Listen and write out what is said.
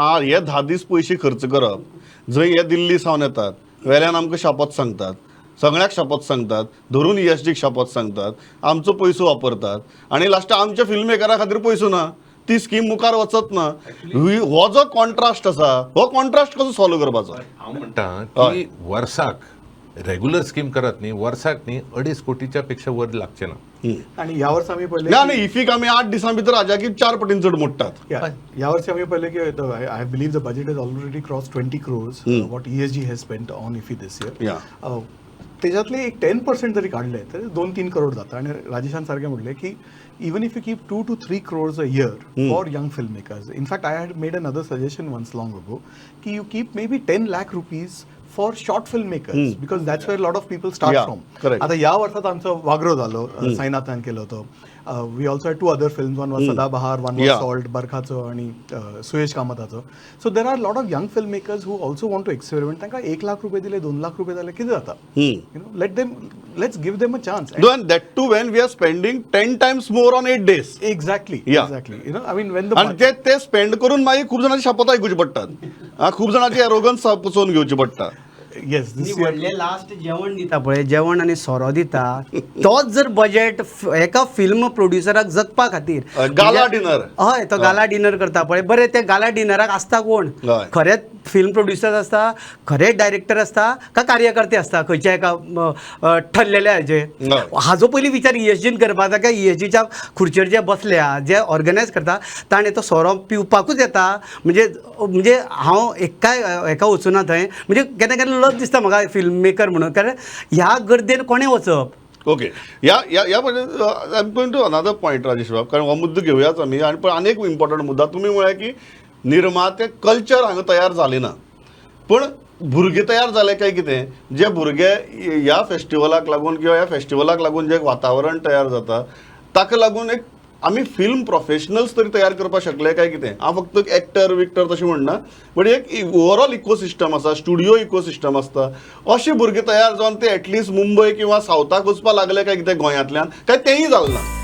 हे 10 दीस पयशे खर्च करप जंय हे दिल्ली सावन येतात वेल्यान आमकां शापोत सांगतात सगळ्याक शापोत सांगतात धरून ESGक शापोत सांगतात आमचो पयसो वापरतात आनी लास्ट आमच्या फिल्म मेकरा खातीर पयसो ना ती स्कीम मुखार वचत ना हो जो कॉन्ट्रास्ट आसा हो कॉन्ट्रास्ट कसो सॉल्व करपाचो हांव म्हणटा की वर्साक रेग्युलर स्कीम करत न्ही वर्साक न्ही 2.5 कोटीच्या पेक्षा वर लागचे ना आणि या वर्षी आम्ही पहिले ना इफीक आमी 8 दिसां भितर हाज्याकी 4 पटीन चड मोडटात या वर्षी आम्ही पहिले की I believe the budget is already cross 20 crores what ESG has spent on IFFI this year त्याच्यातले एक 10% जरी काढले तर 2-3 करोड जातं आणि राजेशान सारखे म्हटले की even if you keep 2 to 3 crores a year for young filmmakers. In fact, I had made another suggestion once long ago कि you keep maybe 10 lakh rupees for short filmmakers because that's where a lot of people start from. Correct. आता या वर्षात आमचं वागरो झालं साईनाथान केलं होतं we also had 2 other films, one was Sadabahar, one was Salt, बरखाचं आणि Suyash कामताचं. So there are a lot of young filmmakers who also want to experiment. त्यांना 1 लाख रुपये दिले 2 लाख रुपये दिले किती जातात let's give them a chance. And that too when we are spending 10 times more on 8 days. Exactly. I mean when the आणि ते spend करून मागीर खूप जणांची शापोत आयकुची पडटात खूप जणांची एरोगन्स पसोवन घेवची पडटा येस व्हडले लास्ट जेवण दिता पळय जेवण आनी सोरो दिता तोच जर बजेट एका फिल्म प्रोड्युसराक जगपा खातीर गाला डिनर हय तो गाला डिनर करता पळय बरें ते गाला डिनराक आसता कोण खरेंच फिल्म प्रोड्युसर आसता खरेंच डायरेक्टर आसता का कार्यकर्ते आसता खंयच्या एका ठरलेल्या हेजे हाजो पयलीं विचार ESGन करपा जाता की ESGच्या खुर्चेर जे बसल्या जे ऑर्गनायज करता ताणें तो सोरो पिवपाकूच येता म्हणजे हांव एका वचूना थंय म्हणजे केन्ना केन्ना लज दिसता म्हाका फिल्म मेकर म्हणून कारण ह्या गर्देन कोणें वचप ओके या I am going to another point Rajesh बाब कारण हो मुद्दो घेवयाच आमी आनी पण आनी एक इम्पॉर्टंट मुद्दा तुमी म्हळ्यार की निर्माते कल्चर हांगा तयार जाले ना पण भुरगे तयार जाले काय कितें जे भुरगे ह्या फेस्टिवलाक लागून किंवा ह्या फेस्टिवलाक लागून जे वातावरण तयार जाता ताका लागून एक आमी फिल्म प्रोफेशनल्स तरी तयार करपाक शकले काय कितें हांव फक्त एक्टर विक्टर तशें म्हणना बट एक ओवरऑल इकोसिस्टम आसा स्टुडिओ इकोसिस्टम आसता अशे भुरगे तयार जावन ते एटलिस्ट मुंबय किंवा सावथाक वचपाक लागले काय कितें गोंयांतल्यान काय तेंय जालें ना